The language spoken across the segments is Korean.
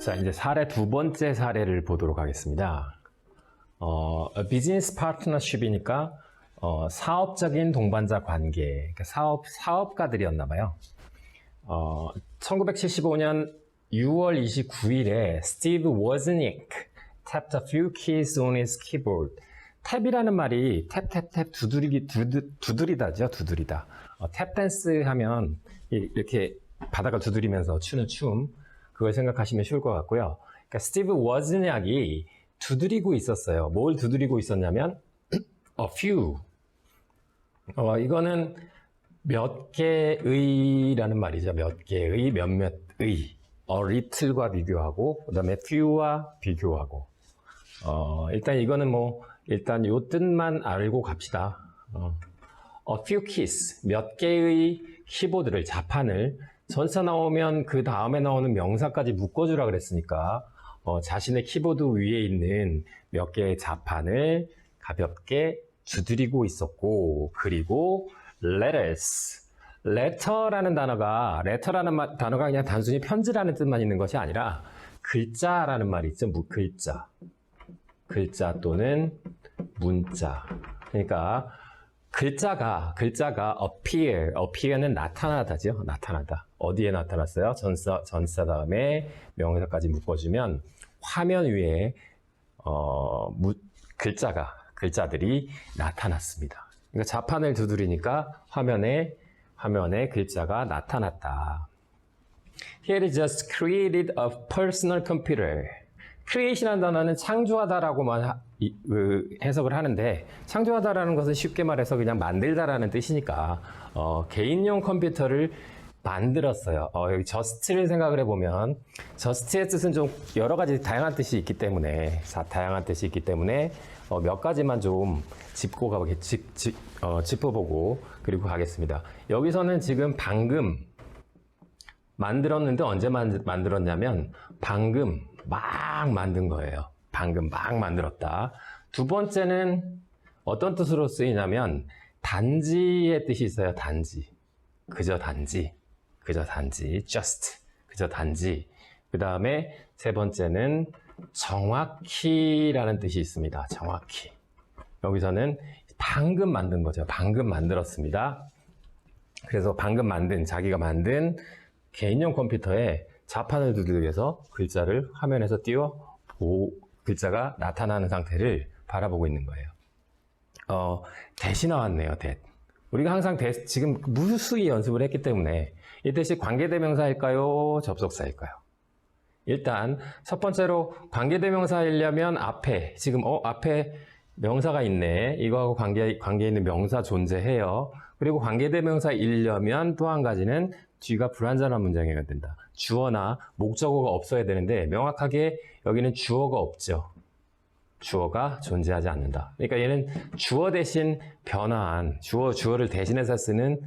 자, 이제 사례 두 번째 사례를 보도록 하겠습니다. 비즈니스 파트너십이니까 사업적인 동반자 관계, 그러니까 사업가들이었나 봐요. 1975년 6월 29일에 스티브 워즈닉 tapped a few keys on his keyboard. 탭이라는 말이 탭 두드리다죠. 두드리다. 탭 댄스 하면 이렇게 바닥을 두드리면서 추는 춤, 그걸 생각하시면 쉬울 것 같고요. 그러니까 스티브 워즈닉이 두드리고 있었어요. 뭘 두드리고 있었냐면 a few. 이거는 몇 개의라는 말이죠. 몇 개의, 몇몇의. a little과 비교하고, 그 다음에 few와 비교하고. 일단 이거는 일단 요 뜻만 알고 갑시다. a few keys, 몇 개의 키보드를, 자판을, 전사 나오면 그 다음에 나오는 명사까지 묶어주라 그랬으니까, 자신의 키보드 위에 있는 몇 개의 자판을 가볍게 두드리고 있었고, 그리고 letters. letter라는 단어가 그냥 단순히 편지라는 뜻만 있는 것이 아니라 글자라는 말이 있죠. 글자 또는 문자. 그러니까 글자가 appear는 나타나다죠. 나타나다. 어디에 나타났어요? 전사 다음에 명사까지 묶어주면 화면 위에 글자들이 나타났습니다. 그러니까 자판을 두드리니까 화면에 글자가 나타났다. He had just created a personal computer. creation이라는 단어는 창조하다라고만 해석을 하는데, 창조하다라는 것은 쉽게 말해서 그냥 만들다라는 뜻이니까 개인용 컴퓨터를 만들었어요. 여기 just를 생각을 해보면 just의 뜻은 좀 여러 가지 다양한 뜻이 있기 때문에 몇 가지만 좀 짚어보고 그리고 가겠습니다. 여기서는 지금 방금 만들었는데 언제 만들었냐면 방금 막 만든 거예요. 방금 막 만들었다. 두 번째는 어떤 뜻으로 쓰이냐면 단지의 뜻이 있어요. 단지. 그저 단지. just. 그저 단지. 그 다음에 세 번째는 정확히라는 뜻이 있습니다. 정확히. 여기서는 방금 만든 거죠. 방금 만들었습니다. 그래서 자기가 만든 개인용 컴퓨터에 자판을 두들겨서 글자를 화면에서 글자가 나타나는 상태를 바라보고 있는 거예요. 대시 나왔네요. 우리가 항상 지금 무수히 연습을 했기 때문에 이 대시 관계대명사일까요? 접속사일까요? 일단 첫 번째로 관계대명사이려면 앞에 명사가 있네. 이거하고 관계 있는 명사 존재해요. 그리고 관계대명사이려면 또 한 가지는 뒤가 불완전한 문장이어야 된다. 주어나 목적어가 없어야 되는데 명확하게 여기는 주어가 없죠. 주어가 존재하지 않는다. 그러니까 얘는 주어 대신 변화한 주어를 대신해서 쓰는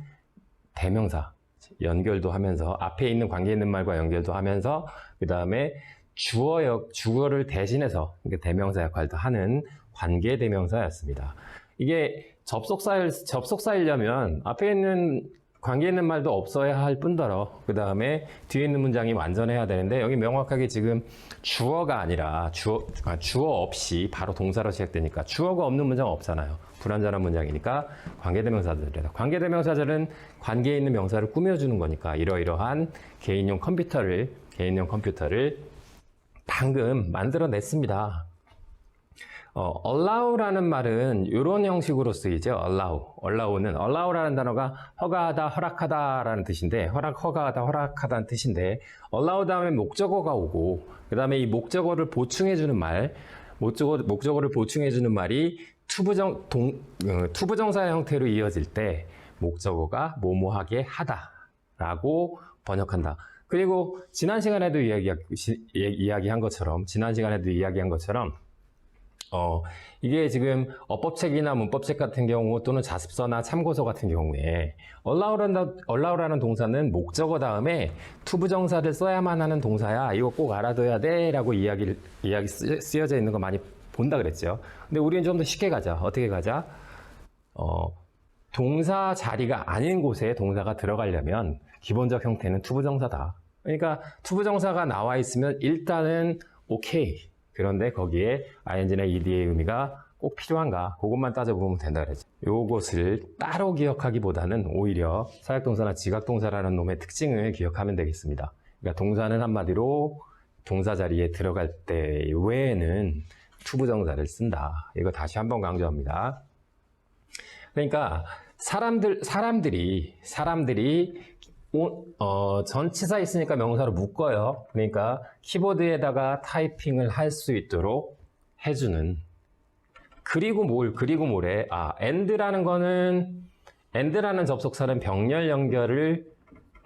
대명사 연결도 하면서 앞에 있는 관계 있는 말과 연결도 하면서 그 다음에 주어를 대신해서 대명사 역할도 하는 관계 대명사였습니다. 이게 접속사이려면 앞에 있는 관계 있는 말도 없어야 할 뿐더러 그 다음에 뒤에 있는 문장이 완전해야 되는데 여기 명확하게 지금 주어가 아니라 주어 없이 바로 동사로 시작되니까 주어가 없는 문장 없잖아요. 불완전한 문장이니까 관계대명사들이다. 관계대명사들은 관계에 있는 명사를 꾸며주는 거니까 이러이러한 개인용 컴퓨터를 방금 만들어냈습니다. allow라는 말은 이런 형식으로 쓰이죠. allow라는 단어가 허가하다, 허락하다라는 뜻인데, 허가하다는 뜻인데, allow 다음에 목적어가 오고, 그 다음에 이 목적어를 보충해주는 말이 투부정사 형태로 이어질 때, 목적어가 뭐뭐하게 하다라고 번역한다. 그리고 지난 시간에도 이야기한 것처럼, 이게 지금 어법책이나 문법책 같은 경우 또는 자습서나 참고서 같은 경우에 allow라는 동사는 목적어 다음에 투부정사를 써야만 하는 동사야. 이거 꼭 알아둬야 돼 라고 이야기 쓰여져 있는 거 많이 본다 그랬죠. 근데 우리는 좀 더 쉽게 가자. 어떻게 가자? 동사 자리가 아닌 곳에 동사가 들어가려면 기본적 형태는 투부정사다. 그러니까 투부정사가 나와 있으면 일단은 오케이. 그런데 거기에 ing나 ed의 의미가 꼭 필요한가? 그것만 따져보면 된다 그러죠. 요것을 따로 기억하기보다는 오히려 사역동사나 지각동사라는 놈의 특징을 기억하면 되겠습니다. 그러니까 동사는 한마디로 동사 자리에 들어갈 때 외에는 투부정사를 쓴다. 이거 다시 한번 강조합니다. 그러니까 사람들이 전치사 있으니까 명사로 묶어요. 그러니까 키보드에다가 타이핑을 할 수 있도록 해주는. 그리고 뭐래? and라는 접속사는 병렬 연결을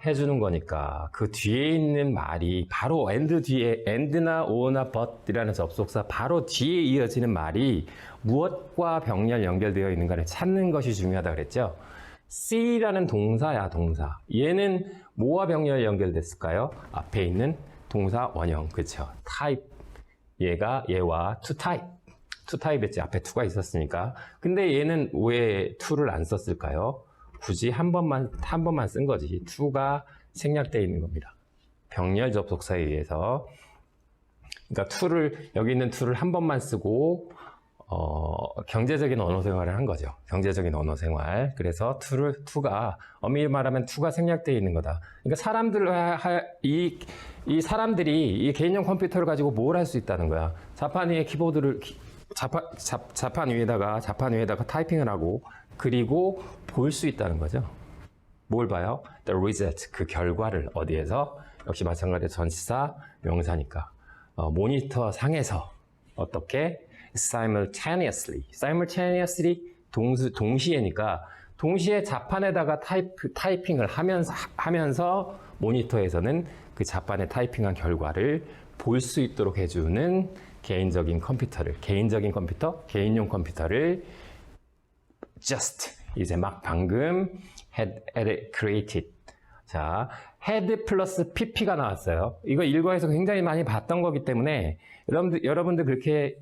해주는 거니까 그 뒤에 있는 말이 바로 and 뒤에 and나 or나 but이라는 접속사 바로 뒤에 이어지는 말이 무엇과 병렬 연결되어 있는가를 찾는 것이 중요하다 그랬죠. C라는 동사야, 동사. 얘는 뭐와 병렬 연결됐을까요? 앞에 있는 동사 원형, 그쵸? type. 얘와 to type. to type 했지. 앞에 to가 있었으니까. 근데 얘는 왜 to를 안 썼을까요? 굳이 한 번만 쓴 거지. to가 생략되어 있는 겁니다. 병렬 접속사에 의해서. 그러니까 여기 있는 to를 한 번만 쓰고, 경제적인 언어 생활을 한 거죠. 경제적인 언어 생활. 그래서 to가, 엄밀히 말하면 to가 생략되어 있는 거다. 그러니까 이 사람들이 이 개인용 컴퓨터를 가지고 뭘 할 수 있다는 거야. 자판 위에 자판 위에다가 타이핑을 하고, 그리고 볼 수 있다는 거죠. 뭘 봐요? The result, 그 결과를 어디에서? 역시 마찬가지로 전치사, 명사니까. 모니터 상에서 어떻게? simultaneously 동시에니까 동시에 자판에다가 타이핑을 하면서 모니터에서는 그 자판에 타이핑한 결과를 볼 수 있도록 해주는 개인용 컴퓨터를 이제 막 방금 had created. 자, had 플러스 pp가 나왔어요. 이거 일과에서 굉장히 많이 봤던 거기 때문에 여러분들 그렇게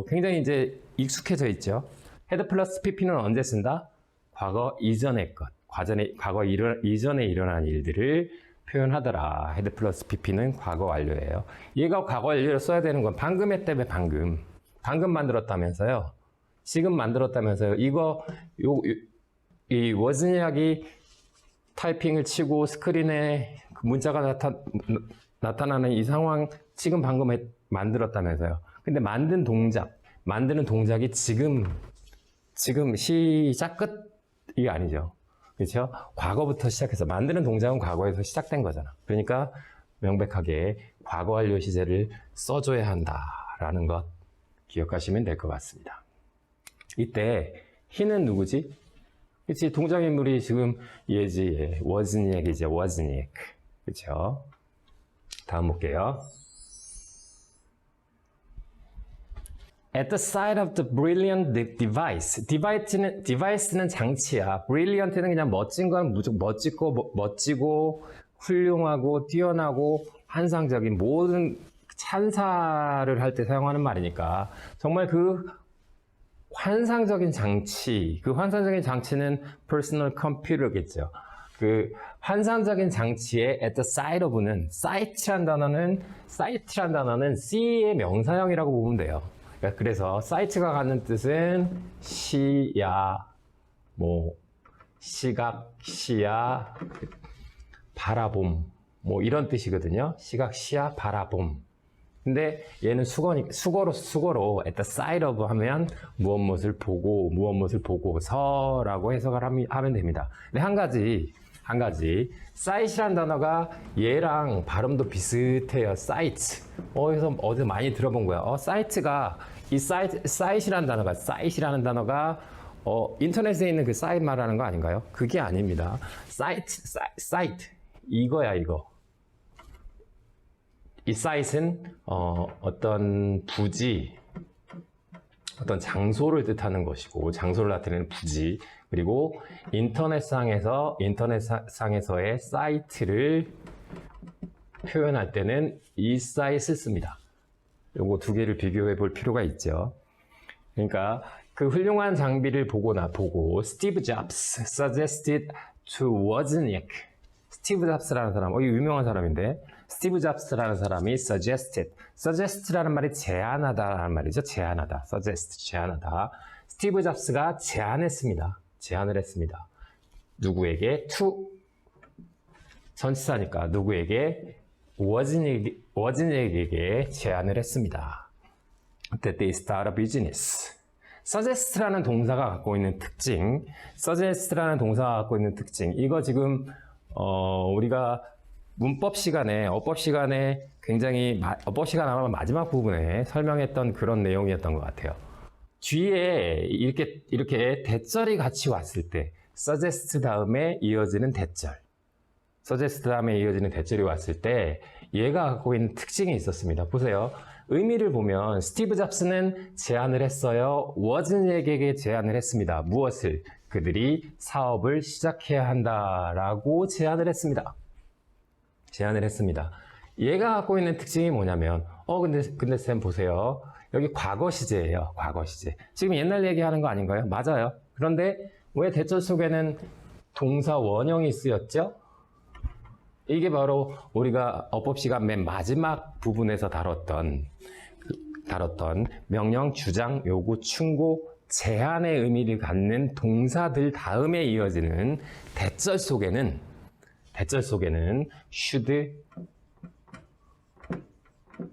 굉장히 이제 익숙해져 있죠. had 플러스 pp는 언제 쓴다? 과거 이전의 것, 과거 이전에 일어난 일들을 표현하더라. had 플러스 pp는 과거 완료예요. 얘가 과거 완료를 써야 되는 건 방금 했다며 방금 만들었다면서요. 지금 만들었다면서요. 이 워즈니악이 타이핑을 치고 스크린에 문자가 나타나는 이 상황 지금 방금 만들었다면서요. 근데 만드는 동작이 지금 시작 끝이 아니죠. 그렇죠? 과거부터 시작해서 만드는 동작은 과거에서 시작된 거잖아. 그러니까 명백하게 과거 완료 시제를 써줘야 한다라는 것 기억하시면 될 것 같습니다. 이때 he는 누구지? 그치, 동작인물이 지금 얘지, 워즈니액이지, 워즈니액. 그쵸? 다음 볼게요. At the side of the brilliant device. device는 장치야. brilliant는 그냥 멋진 건 무조건 멋지고, 훌륭하고, 뛰어나고, 환상적인 모든 찬사를 할 때 사용하는 말이니까. 정말 그 환상적인 장치는 personal computer겠죠. 그 환상적인 장치의 at the side of는 site란 단어는 C의 명사형이라고 보면 돼요. 그래서 site가 갖는 뜻은 시야, 시각, 시야, 바라봄, 이런 뜻이거든요. 시각, 시야, 바라봄. 근데 얘는 수거로 at the side of 하면 무엇을 보고서라고 해석을 하면 됩니다. 근데 한 가지 sight이란 단어가 얘랑 발음도 비슷해요. sight. 어디서 많이 들어본 거야. sight이라는 단어가 인터넷에 있는 그 사이트 말하는 거 아닌가요? 그게 아닙니다. sight 이거야. 이 사이트는 어떤 부지, 어떤 장소를 뜻하는 것이고, 장소를 나타내는 부지, 그리고 인터넷상에서의 사이트를 표현할 때는 이 사이트를 씁니다. 요거 두 개를 비교해 볼 필요가 있죠. 그러니까 그 훌륭한 장비를 보고 스티브 잡스 suggested to Wozniak. 스티브 잡스라는 사람, 이거 유명한 사람인데, 스티브 잡스라는 사람이 suggest라는 말이 제안하다라는 말이죠. 제안하다. suggest, 제안하다. 스티브 잡스가 제안을 했습니다. 누구에게? to 전치사니까 누구에게? 워진에게 제안을 했습니다. That they start a business. suggest라는 동사가 갖고 있는 특징, 이거 지금 우리가 문법 시간에, 어법 시간에 굉장히 어법 시간 아마 마지막 부분에 설명했던 그런 내용이었던 것 같아요. 뒤에 이렇게 대절이 같이 왔을 때 suggest 다음에 이어지는 대절, 대절이 왔을 때 얘가 갖고 있는 특징이 있었습니다. 보세요. 의미를 보면 스티브 잡스는 제안을 했어요. 워즈닉에게 제안을 했습니다. 무엇을? 그들이 사업을 시작해야 한다라고 제안을 했습니다. 얘가 갖고 있는 특징이 뭐냐면 근데 쌤 보세요. 여기 과거 시제예요. 과거 시제. 지금 옛날 얘기하는 거 아닌가요? 맞아요. 그런데 왜 대절 속에는 동사 원형이 쓰였죠? 이게 바로 우리가 어법 시간 맨 마지막 부분에서 다뤘던 명령, 주장, 요구, 충고, 제한의 의미를 갖는 동사들 다음에 이어지는 대절 속에는 should,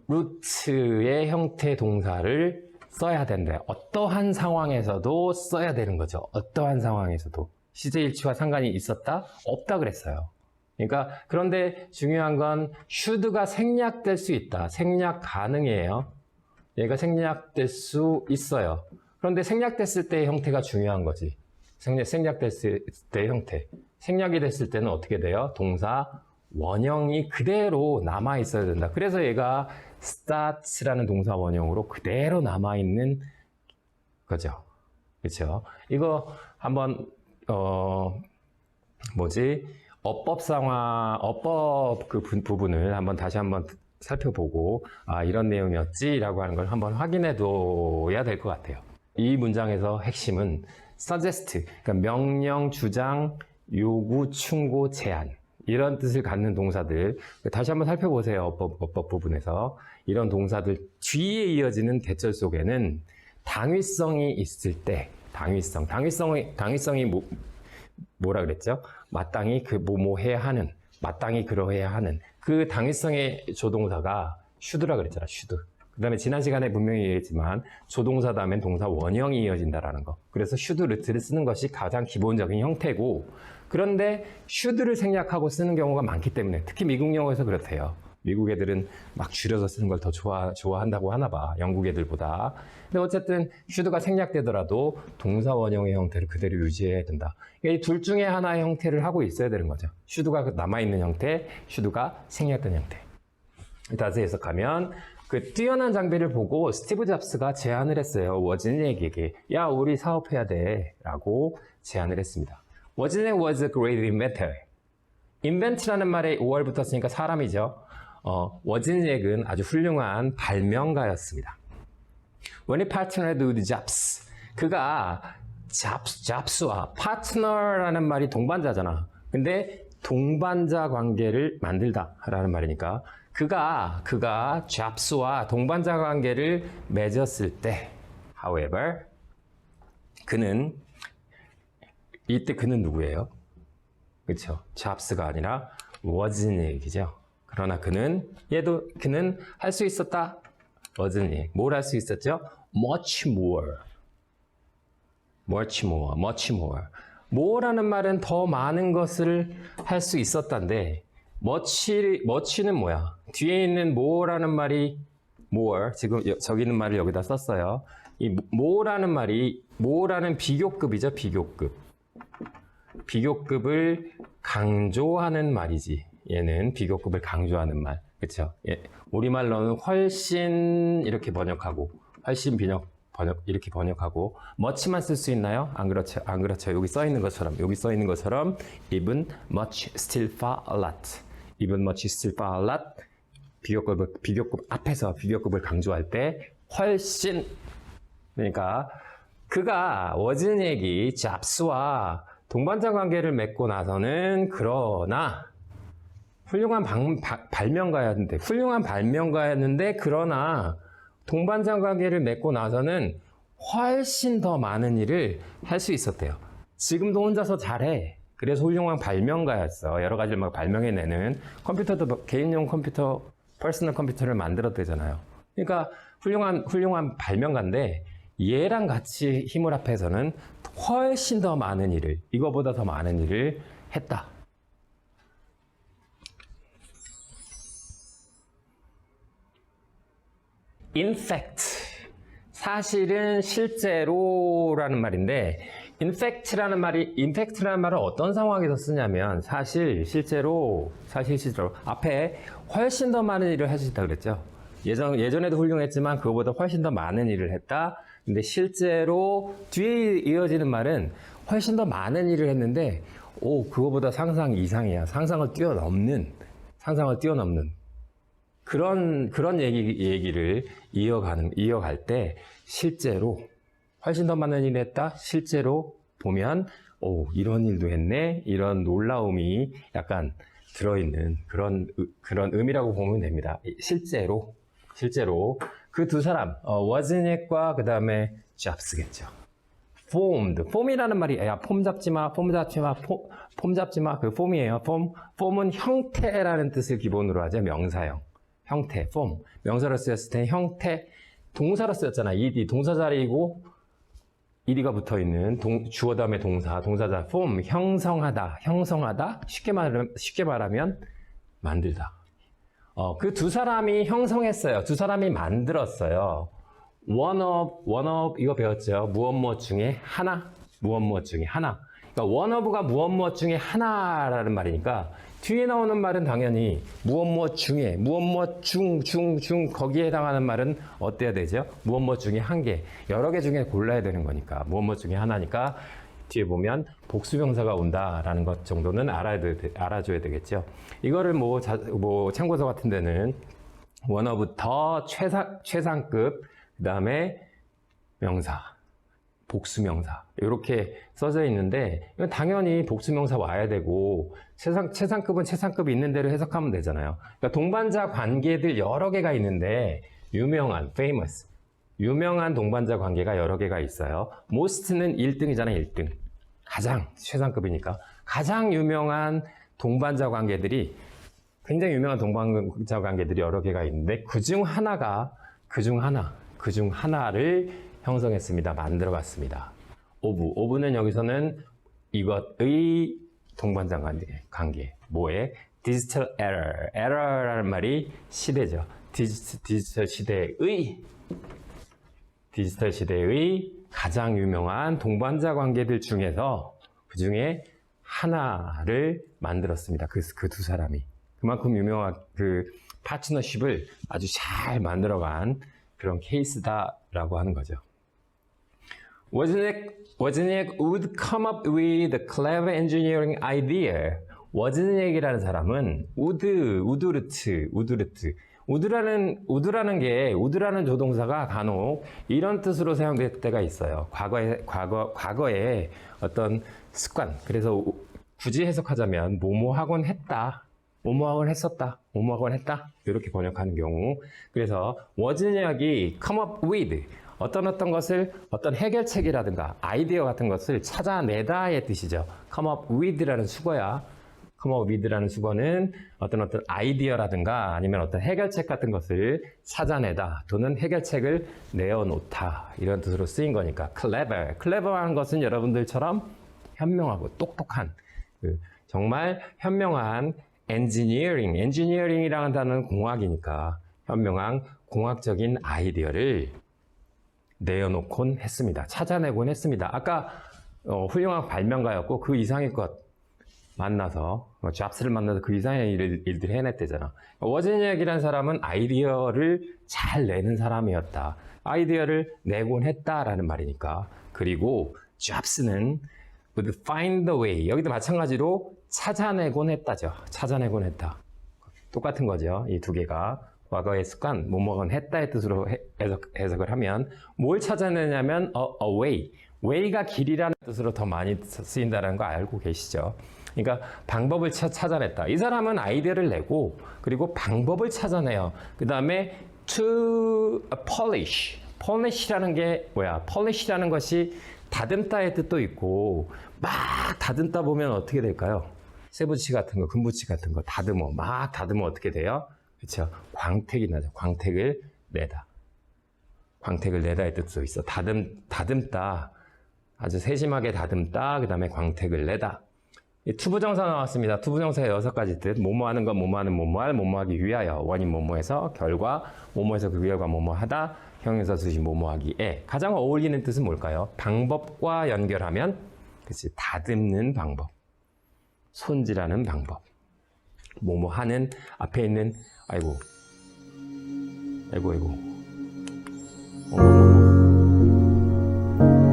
루트의 형태 동사를 써야 된다. 어떠한 상황에서도 써야 되는 거죠. 어떠한 상황에서도. 시제일치와 상관이 있었다? 없다 그랬어요. 그러니까 그런데 중요한 건 should가 생략될 수 있다. 생략 가능해요. 얘가 생략될 수 있어요. 그런데 생략됐을 때의 형태가 중요한 거지. 생략됐을 때의 형태. 생략이 됐을 때는 어떻게 돼요? 동사 원형이 그대로 남아 있어야 된다. 그래서 얘가 starts라는 동사 원형으로 그대로 남아 있는 거죠. 그렇죠? 이거 한번 어법 그 부분을 다시 한번 살펴보고 이런 내용이었지라고 하는 걸 한번 확인해 둬야 될 것 같아요. 이 문장에서 핵심은 suggest, 그러니까 명령, 주장, 요구, 충고, 제안 이런 뜻을 갖는 동사들 다시 한번 살펴보세요. 어법 부분에서 이런 동사들 뒤에 이어지는 대절 속에는 당위성이 있을 때 당위성이 뭐라 그랬죠? 마땅히 뭐해야 하는, 마땅히 그러해야 하는 그 당위성의 조동사가 should라 그랬잖아. should. 그 다음에 지난 시간에 분명히 얘기했지만 조동사 다음엔 동사 원형이 이어진다라는 거. 그래서 should 루트를 쓰는 것이 가장 기본적인 형태고, 그런데 should를 생략하고 쓰는 경우가 많기 때문에 특히 미국 영어에서 그렇대요. 미국 애들은 막 줄여서 쓰는 걸 더 좋아한다고 하나 봐. 영국 애들보다. 근데 어쨌든 should가 생략되더라도 동사 원형의 형태를 그대로 유지해야 된다. 이 둘 중에 하나의 형태를 하고 있어야 되는 거죠. should가 남아있는 형태, should가 생략된 형태. 다시 해석하면 그 뛰어난 장비를 보고 스티브 잡스가 제안을 했어요. 워즈닉에게. 야, 우리 사업해야 돼. 라고 제안을 했습니다. 워즈닉 was a great inventor. invent라는 말에 5월 붙었으니까 사람이죠. 워즈닉은 아주 훌륭한 발명가였습니다. When he partnered with Jobs, 그가 잡스와 파트너라는 말이 동반자잖아. 근데 동반자 관계를 만들다라는 말이니까 그가 잡스와 동반자 관계를 맺었을 때, however, 이때 그는 누구예요? 그렇죠? 잡스가 아니라 워즈닉이죠. 그러나 그는 할 수 있었다. 워즈닉. 뭘 할 수 있었죠? much more. more라는 말은 더 많은 것을 할 수 있었다인데 much는 뭐야? 뒤에 있는 more라는 말이 more, 지금 저기 있는 말을 여기다 썼어요. 이 more라는 비교급이죠. 비교급을 강조하는 말이지. 얘는 비교급을 강조하는 말. 그렇죠? 우리말로는 훨씬 이렇게 번역하고 이렇게 번역하고 much만 쓸 수 있나요? 안 그렇죠. 여기 써 있는 것처럼 even much still far a lot. even much still far a lot. 비교급 앞에서 비교급을 강조할 때 훨씬, 그러니까 그가 워즈닉이 잡스와 동반자 관계를 맺고 나서는 그러나 훌륭한 발명가였는데 그러나 동반자 관계를 맺고 나서는 훨씬 더 많은 일을 할 수 있었대요. 지금도 혼자서 잘해. 그래서 훌륭한 발명가였어. 여러 가지를 막 발명해내는 컴퓨터도 개인용 컴퓨터, 퍼스널 컴퓨터를 만들었대잖아요. 그러니까 훌륭한 발명가인데 얘랑 같이 힘을 합해서는 훨씬 더 많은 일을, 이거보다 더 많은 일을 했다. In fact, 사실은 실제로라는 말인데 in fact라는 말을 어떤 상황에서 쓰냐면 실제로 앞에 훨씬 더 많은 일을 할 수 있다 그랬죠. 예전에도 훌륭했지만 그거보다 훨씬 더 많은 일을 했다. 근데 실제로 뒤에 이어지는 말은 훨씬 더 많은 일을 했는데 그거보다 상상 이상이야. 상상을 뛰어넘는 그런 얘기를 이어갈 때 실제로 훨씬 더 많은 일을 했다. 실제로 보면 이런 일도 했네. 이런 놀라움이 약간 들어있는 그런 의미라고 보면 됩니다. 실제로 그 두 사람 워즈니액과 그 다음에 잡스겠죠. 폼이라는 말이 폼 잡지 마. 그 폼이에요. 폼은 형태라는 뜻을 기본으로 하죠. 명사형. 형태, 폼. 명사로 쓰였을 때 형태, 동사로 쓰였잖아. ed, 동사 자리이고 ed가 붙어있는 주어 다음에 동사자, 폼, 형성하다. 쉽게 말하면 만들다. 그 두 사람이 형성했어요. 두 사람이 만들었어요. one of 이거 배웠죠. 무엇 중에 하나. 그러니까 one of가 무엇 중에 하나라는 말이니까 뒤에 나오는 말은 당연히 무엇 중에, 중 거기에 해당하는 말은 어때야 되죠? 무엇 중에 한 개, 여러 개 중에 골라야 되는 거니까 무엇 중에 하나니까 뒤에 보면 복수명사가 온다라는 것 정도는 알아줘야 되겠죠. 이거를 뭐 참고서 같은 데는 one of 더 최상급, 그 다음에 명사, 복수명사 이렇게 써져 있는데 이건 당연히 복수명사 와야 되고 최상급은 최상급이 있는 대로 해석하면 되잖아요. 그러니까 동반자 관계들 여러 개가 있는데 famous 유명한 동반자 관계가 여러 개가 있어요. most는 1등이잖아요. 1등 가장 최상급이니까 가장 유명한 동반자 관계들이 굉장히 유명한 동반자 관계들이 여러 개가 있는데 그중 하나를 형성했습니다. 만들어봤습니다. 오브는 여기서는 이것의 동반자 관계. 뭐에? 디지털 에러라는 말이 시대죠. 디지털 시대의 가장 유명한 동반자 관계들 중에서 그 중에 하나를 만들었습니다. 그 두 사람이. 그만큼 유명한 그 파트너십을 아주 잘 만들어간 그런 케이스다라고 하는 거죠. Wozniak would come up with a clever engineering idea. 워즈니액이라는 사람은 우드라는 조동사가 간혹 이런 뜻으로 사용될 때가 있어요. 과거에 어떤 습관. 그래서 굳이 해석하자면 뭐뭐하곤 했다. 뭐뭐하곤 했었다. 뭐뭐하곤 했다. 이렇게 번역하는 경우. 그래서 워즈니악이 come up with 어떤 해결책이라든가 아이디어 같은 것을 찾아내다의 뜻이죠. come up with라는 수거야. come up with라는 수거는 어떤 아이디어라든가 아니면 어떤 해결책 같은 것을 찾아내다 또는 해결책을 내어놓다 이런 뜻으로 쓰인 거니까 clever한 것은 여러분들처럼 현명하고 똑똑한 정말 현명한 engineering이라는 단어는 공학이니까 현명한 공학적인 아이디어를 내어놓곤 했습니다. 찾아내곤 했습니다. 아까 훌륭한 발명가였고 그 이상의 것 만나서 잡스를 만나서 그 이상의 일들을 해냈대잖아. 워즈니악이라는 사람은 아이디어를 잘 내는 사람이었다. 아이디어를 내곤 했다라는 말이니까. 그리고 잡스는 would find the way. 여기도 마찬가지로 찾아내곤 했다죠. 찾아내곤 했다. 똑같은 거죠. 이 두 개가. 과거의 습관, 뭐뭐건 했다의 뜻으로 해석을 하면 뭘 찾아내냐면 a way. way가 길이라는 뜻으로 더 많이 쓰인다는 거 알고 계시죠? 그러니까 방법을 찾아냈다. 이 사람은 아이디어를 내고 그리고 방법을 찾아내요. 그 다음에 to polish. polish라는 게 뭐야? polish라는 것이 다듬다의 뜻도 있고 막 다듬다 보면 어떻게 될까요? 쇠붙이 같은 거, 금붙이 같은 거 다듬어. 막 다듬어 어떻게 돼요? 그렇죠? 광택이 나죠. 광택을 내다. 광택을 내다의 뜻도 있어. 다듬다. 아주 세심하게 다듬다. 그 다음에 광택을 내다. 투부정사 나왔습니다. 투부정사의 6가지 뜻. 뭐뭐하는 건 뭐뭐하는 뭐뭐할, 뭐뭐하기 위하여. 원인 뭐뭐해서, 결과, 뭐뭐해서 그 결과 뭐뭐하다. 형용사 수식 뭐뭐하기에. 가장 어울리는 뜻은 뭘까요? 방법과 연결하면 그치, 다듬는 방법. 손질하는 방법. 뭐뭐하는 앞에 있는 아이고.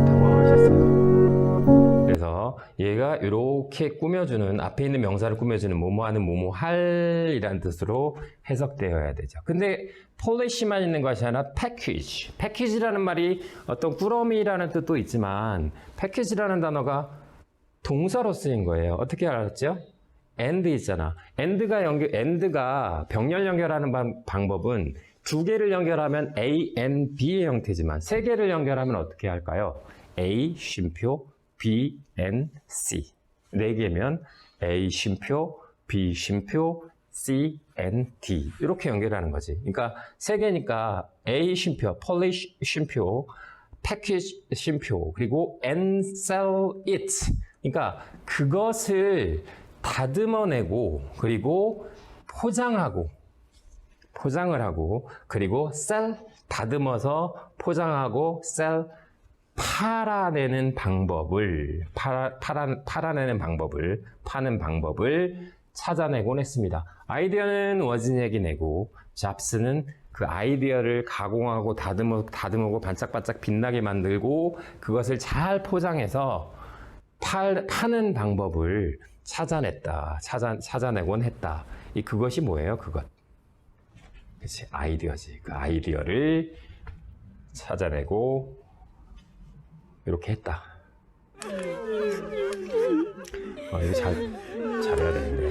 당황하셨어요. 그래서 얘가 이렇게 꾸며주는 앞에 있는 명사를 꾸며주는 뭐뭐하는 뭐뭐할이라는 뜻으로 해석되어야 되죠. 근데 polish만 있는 것이 아니라 package. package라는 말이 어떤 꾸러미라는 뜻도 있지만 package라는 단어가 동사로 쓰인 거예요. 어떻게 알았죠? and 있잖아. and가 병렬 연결하는 방법은 2개를 연결하면 A, N, B의 형태지만 3개를 연결하면 어떻게 할까요? A, 쉼표, B, N, C. 4개면 A, 쉼표, B, 쉼표, C, N, D. 이렇게 연결하는 거지. 그러니까 3개니까 A, 쉼표, polish, 쉼표, package, 쉼표, 그리고 N, sell it. 그러니까 그것을 다듬어내고 그리고 포장을 하고 그리고 sell 다듬어서 포장하고 sell 팔아내는 방법을 팔아내는 방법을 파는 방법을 찾아내곤 했습니다. 아이디어는 워즈니악이 내고 잡스는 그 아이디어를 가공하고 다듬고 반짝반짝 빛나게 만들고 그것을 잘 포장해서 파는 방법을 찾아내곤 했다. 그것이 뭐예요? 그것. 그치, 아이디어지. 그 아이디어를 찾아내고 이렇게 했다. 이거 잘해야 되는데.